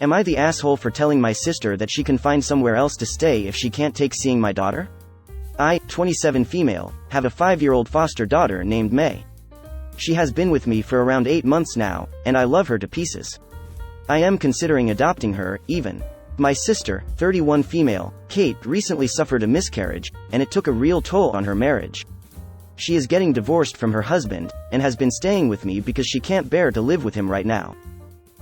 Am I the asshole for telling my sister that she can find somewhere else to stay if she can't take seeing my daughter? I, 27 female, have a 5-year-old foster daughter named May. She has been with me for around 8 months now, and I love her to pieces. I am considering adopting her, even. My sister, 31 female, Kate, recently suffered a miscarriage, and it took a real toll on her marriage. She is getting divorced from her husband, and has been staying with me because she can't bear to live with him right now.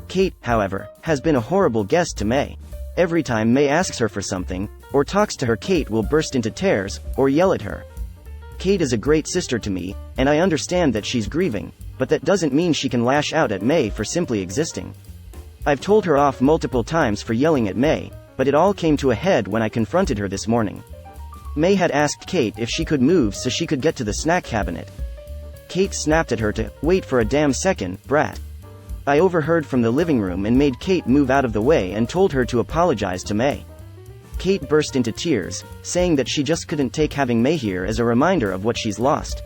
Kate, however, has been a horrible guest to May. Every time May asks her for something, or talks to her, Kate will burst into tears, or yell at her. Kate is a great sister to me, and I understand that she's grieving, but that doesn't mean she can lash out at May for simply existing. I've told her off multiple times for yelling at May, but it all came to a head when I confronted her this morning. May had asked Kate if she could move so she could get to the snack cabinet. Kate snapped at her to, "Wait for a damn second, brat." I overheard from the living room and made Kate move out of the way and told her to apologize to May. Kate burst into tears, saying that she just couldn't take having May here as a reminder of what she's lost.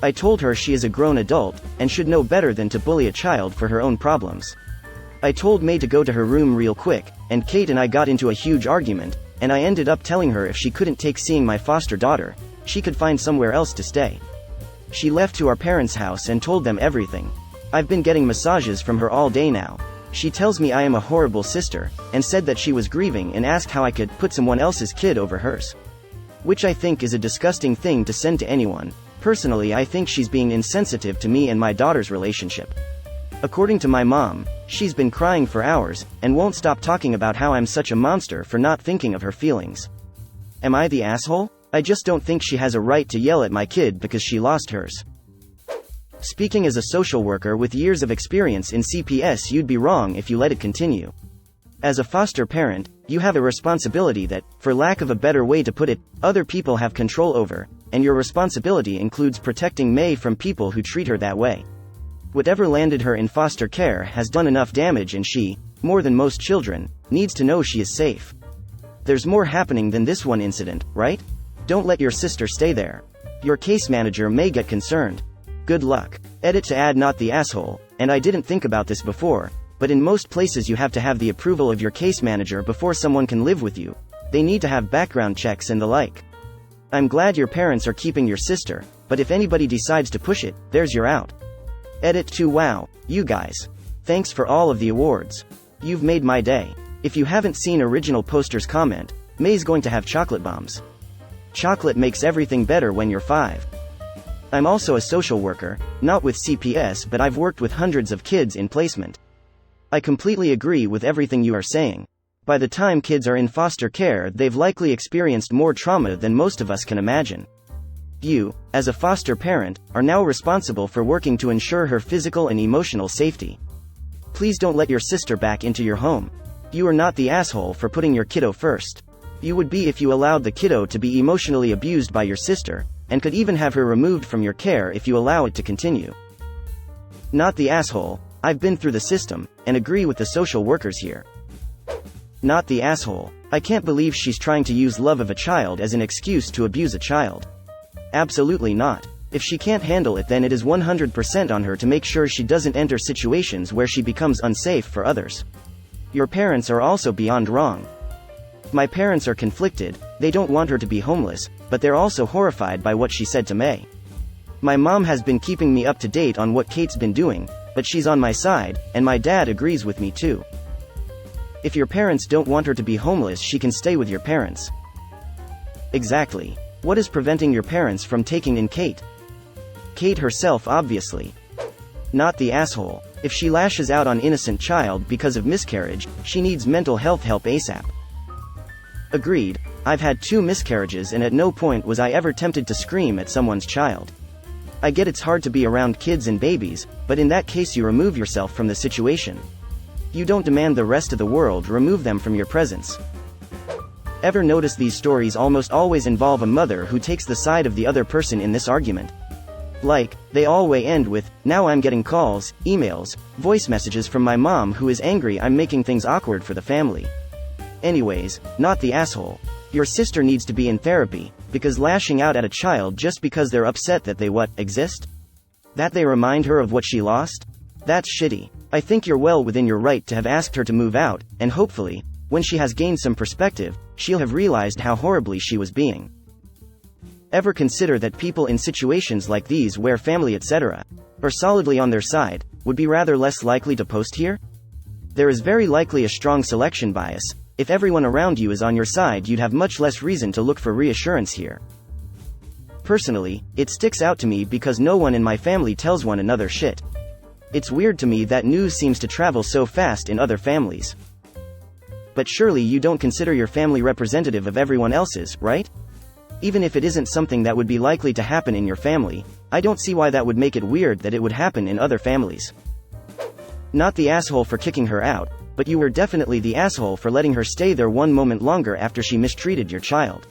I told her she is a grown adult, and should know better than to bully a child for her own problems. I told May to go to her room real quick, and Kate and I got into a huge argument, and I ended up telling her if she couldn't take seeing my foster daughter, she could find somewhere else to stay. She left to our parents' house and told them everything. I've been getting massages from her all day now. She tells me I am a horrible sister, and said that she was grieving and asked how I could put someone else's kid over hers. Which I think is a disgusting thing to send to anyone. Personally, I think she's being insensitive to me and my daughter's relationship. According to my mom, she's been crying for hours, and won't stop talking about how I'm such a monster for not thinking of her feelings. Am I the asshole? I just don't think she has a right to yell at my kid because she lost hers. Speaking as a social worker with years of experience in CPS, you'd be wrong if you let it continue. As a foster parent, you have a responsibility that, for lack of a better way to put it, other people have control over, and your responsibility includes protecting May from people who treat her that way. Whatever landed her in foster care has done enough damage, and she, more than most children, needs to know she is safe. There's more happening than this one incident, right? Don't let your sister stay there. Your case manager may get concerned. Good luck. Edit to add not the asshole, and I didn't think about this before, but in most places you have to have the approval of your case manager before someone can live with you. They need to have background checks and the like. I'm glad your parents are keeping your sister, but if anybody decides to push it, there's your out. Edit to wow, you guys. Thanks for all of the awards. You've made my day. If you haven't seen original poster's comment, May's going to have chocolate bombs. Chocolate makes everything better when you're 5. I'm also a social worker, not with CPS, but I've worked with hundreds of kids in placement. I completely agree with everything you are saying. By the time kids are in foster care, they've likely experienced more trauma than most of us can imagine. You, as a foster parent, are now responsible for working to ensure her physical and emotional safety. Please don't let your sister back into your home. You are not the asshole for putting your kiddo first. You would be if you allowed the kiddo to be emotionally abused by your sister, and could even have her removed from your care if you allow it to continue. Not the asshole. I've been through the system, and agree with the social workers here. Not the asshole. I can't believe she's trying to use love of a child as an excuse to abuse a child. Absolutely not. If she can't handle it, then it is 100% on her to make sure she doesn't enter situations where she becomes unsafe for others. Your parents are also beyond wrong. My parents are conflicted. They don't want her to be homeless, but they're also horrified by what she said to May. My mom has been keeping me up to date on what Kate's been doing, but she's on my side, and my dad agrees with me too. If your parents don't want her to be homeless, she can stay with your parents. Exactly. What is preventing your parents from taking in Kate? Kate herself, obviously. Not the asshole. If she lashes out on innocent child because of miscarriage, she needs mental health help ASAP. Agreed. I've had 2 miscarriages, and at no point was I ever tempted to scream at someone's child. I get it's hard to be around kids and babies, but in that case you remove yourself from the situation. You don't demand the rest of the world remove them from your presence. Ever notice these stories almost always involve a mother who takes the side of the other person in this argument? Like, they always end with, "Now I'm getting calls, emails, voice messages from my mom who is angry I'm making things awkward for the family." Anyways, not the asshole. Your sister needs to be in therapy, because lashing out at a child just because they're upset that they exist? That they remind her of what she lost? That's shitty. I think you're well within your right to have asked her to move out, and hopefully, when she has gained some perspective, she'll have realized how horribly she was being. Ever consider that people in situations like these where family etc. are solidly on their side, would be rather less likely to post here? There is very likely a strong selection bias. If everyone around you is on your side, you'd have much less reason to look for reassurance here. Personally, it sticks out to me because no one in my family tells one another shit. It's weird to me that news seems to travel so fast in other families. But surely you don't consider your family representative of everyone else's, right? Even if it isn't something that would be likely to happen in your family, I don't see why that would make it weird that it would happen in other families. Not the asshole for kicking her out, but you were definitely the asshole for letting her stay there one moment longer after she mistreated your child.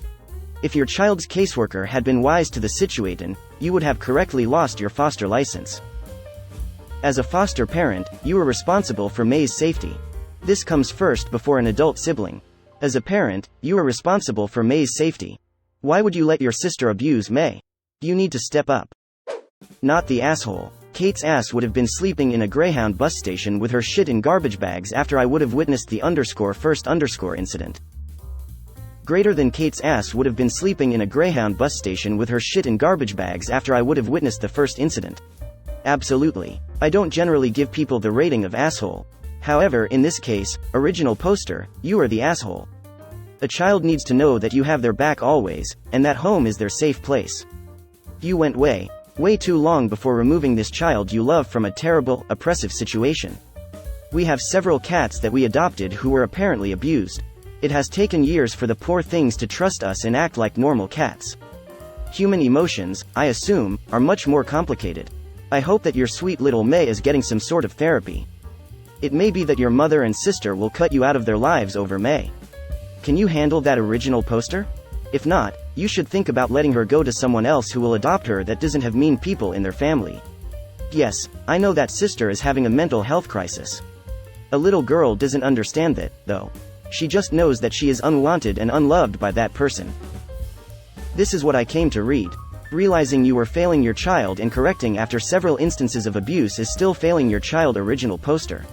If your child's caseworker had been wise to the situation, you would have correctly lost your foster license. As a foster parent, you are responsible for May's safety. This comes first before an adult sibling. As a parent, you are responsible for May's safety. Why would you let your sister abuse May? You need to step up. Not the asshole. Kate's ass would have been sleeping in a Greyhound bus station with her shit in garbage bags after I would have witnessed the _first_ incident. Greater than Kate's ass would have been sleeping in a Greyhound bus station with her shit in garbage bags after I would have witnessed the first incident. Absolutely. I don't generally give people the rating of asshole. However, in this case, original poster, you are the asshole. A child needs to know that you have their back always, and that home is their safe place. You went way too long before removing this child you love from a terrible, oppressive situation. We have several cats that we adopted who were apparently abused. It has taken years for the poor things to trust us and act like normal cats. Human emotions, I assume, are much more complicated. I hope that your sweet little May is getting some sort of therapy. It may be that your mother and sister will cut you out of their lives over May. Can you handle that original poster? If not, you should think about letting her go to someone else who will adopt her that doesn't have mean people in their family. Yes, I know that sister is having a mental health crisis. A little girl doesn't understand that, though. She just knows that she is unwanted and unloved by that person. This is what I came to read. Realizing you were failing your child and correcting after several instances of abuse is still failing your child. Original poster.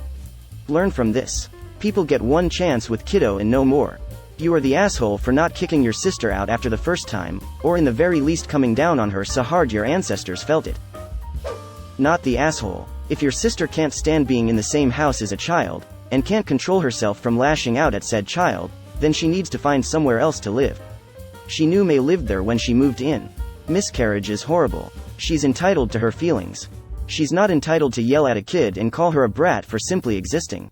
Learn from this. People get one chance with kiddo and no more. You are the asshole for not kicking your sister out after the first time, or in the very least coming down on her so hard your ancestors felt it. Not the asshole. If your sister can't stand being in the same house as a child, and can't control herself from lashing out at said child, then she needs to find somewhere else to live. She knew May lived there when she moved in. Miscarriage is horrible. She's entitled to her feelings. She's not entitled to yell at a kid and call her a brat for simply existing.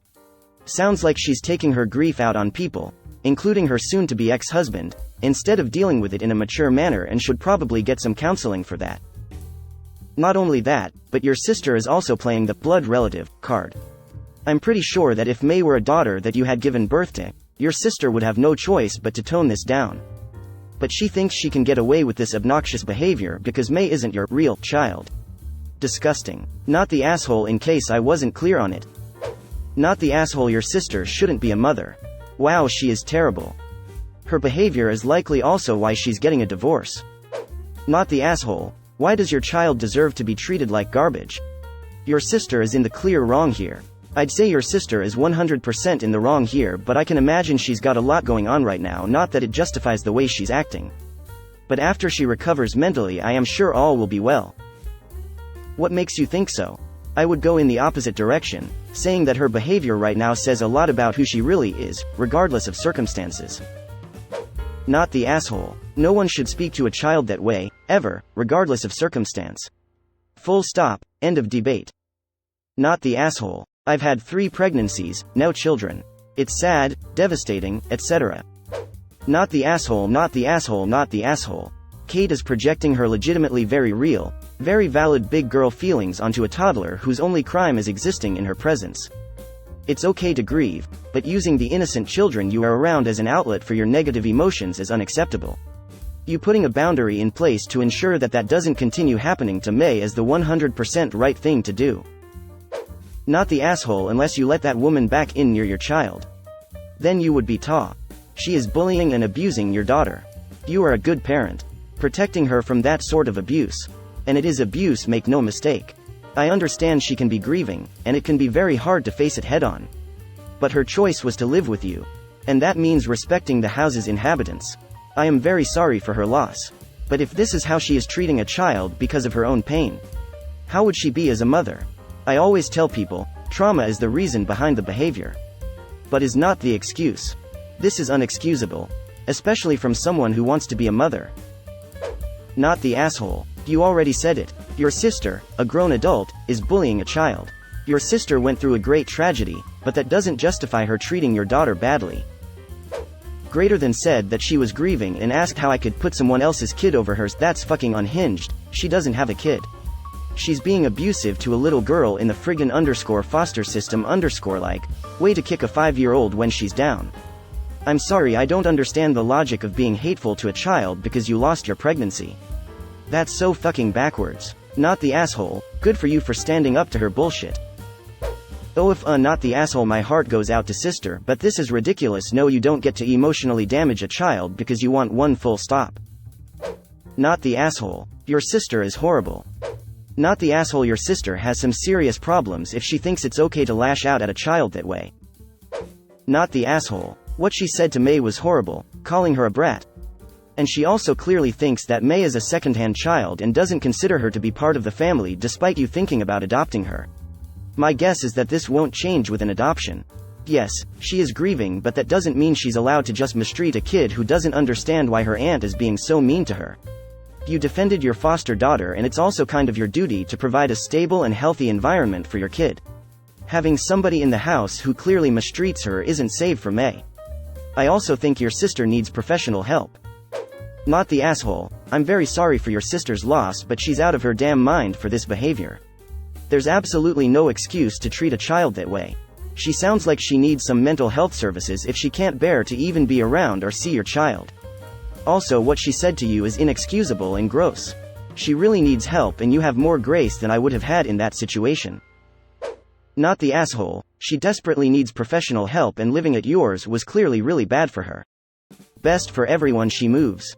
Sounds like she's taking her grief out on people, including her soon-to-be ex-husband, instead of dealing with it in a mature manner, and should probably get some counseling for that. Not only that, but your sister is also playing the blood relative card. I'm pretty sure that if May were a daughter that you had given birth to, your sister would have no choice but to tone this down. But she thinks she can get away with this obnoxious behavior because May isn't your real child. Disgusting. Not the asshole. In case I wasn't clear on it. Not the asshole. Your sister shouldn't be a mother. Wow, she is terrible. Her behavior is likely also why she's getting a divorce. Not the asshole. Why does your child deserve to be treated like garbage? Your sister is in the clear wrong here. I'd say your sister is 100% in the wrong here, but I can imagine she's got a lot going on right now, not that it justifies the way she's acting. But after she recovers mentally, I am sure all will be well. What makes you think so? I would go in the opposite direction, saying that her behavior right now says a lot about who she really is, regardless of circumstances. Not the asshole. No one should speak to a child that way, ever, regardless of circumstance. Full stop, end of debate. Not the asshole. I've had 3 pregnancies, no children. It's sad, devastating, etc. Not the asshole. Not the asshole. Not the asshole. Kate is projecting her legitimately very real, very valid big girl feelings onto a toddler whose only crime is existing in her presence. It's okay to grieve, but using the innocent children you are around as an outlet for your negative emotions is unacceptable. You putting a boundary in place to ensure that that doesn't continue happening to May is the 100% right thing to do. Not the asshole unless you let that woman back in near your child. Then you would be ta. She is bullying and abusing your daughter. You are a good parent, protecting her from that sort of abuse. And it is abuse, make no mistake. I understand she can be grieving, and it can be very hard to face it head-on. But her choice was to live with you. And that means respecting the house's inhabitants. I am very sorry for her loss. But if this is how she is treating a child because of her own pain, how would she be as a mother? I always tell people, trauma is the reason behind the behavior, but is not the excuse. This is unexcusable, especially from someone who wants to be a mother. Not the asshole. You already said it. Your sister, a grown adult, is bullying a child. Your sister went through a great tragedy, but that doesn't justify her treating your daughter badly. Greater than said that she was grieving and asked how I could put someone else's kid over hers. That's fucking unhinged. She doesn't have a kid. She's being abusive to a little girl in the friggin' foster system like, way to kick a 5-year-old when she's down. I'm sorry, I don't understand the logic of being hateful to a child because you lost your pregnancy. That's so fucking backwards. Not the asshole. Good for you for standing up to her bullshit. Oh, if not the asshole, my heart goes out to sister, but this is ridiculous. No, you don't get to emotionally damage a child because you want one full stop. Not the asshole. Your sister is horrible. Not the asshole, your sister has some serious problems if she thinks it's okay to lash out at a child that way. Not the asshole. What she said to May was horrible, calling her a brat. And she also clearly thinks that May is a second-hand child and doesn't consider her to be part of the family despite you thinking about adopting her. My guess is that this won't change with an adoption. Yes, she is grieving, but that doesn't mean she's allowed to just mistreat a kid who doesn't understand why her aunt is being so mean to her. You defended your foster daughter, and it's also kind of your duty to provide a stable and healthy environment for your kid. Having somebody in the house who clearly mistreats her isn't safe for May. I also think your sister needs professional help. Not the asshole. I'm very sorry for your sister's loss, but she's out of her damn mind for this behavior. There's absolutely no excuse to treat a child that way. She sounds like she needs some mental health services if she can't bear to even be around or see your child. Also, what she said to you is inexcusable and gross. She really needs help, and you have more grace than I would have had in that situation. Not the asshole. She desperately needs professional help, and living at yours was clearly really bad for her. Best for everyone she moves.